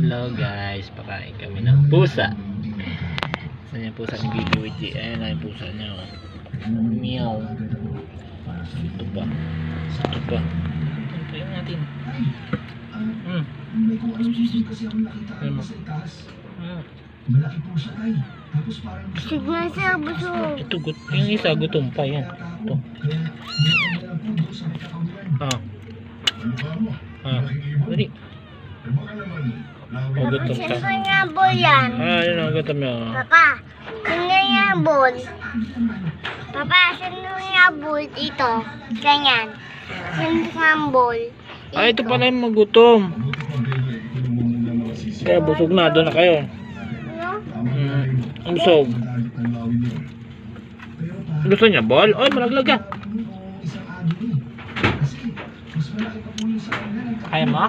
Hello guys, pakain kami ng pusa. Saan yung pusa ni Bibi Witchy? Ayan na yung pusa niya. Meow. Ito pa. Ito pa. Ito pa yung natin. Malaki po siya ay. Tapos parang Sigla siya busog. Ito, yung isa gutom pa yan. Ito. Dali. Oh, gutom ka. Sino nga ball yan? Yun ang gutom niya. Papa, sino nga ball? Papa, sino nga ball dito? Ganyan. Sino nga ball? Ito pala yung magutom. Kaya busog na, doon na kayo. Busog. Gusto niya ball? Oy, malaglag ka. Kaya mo?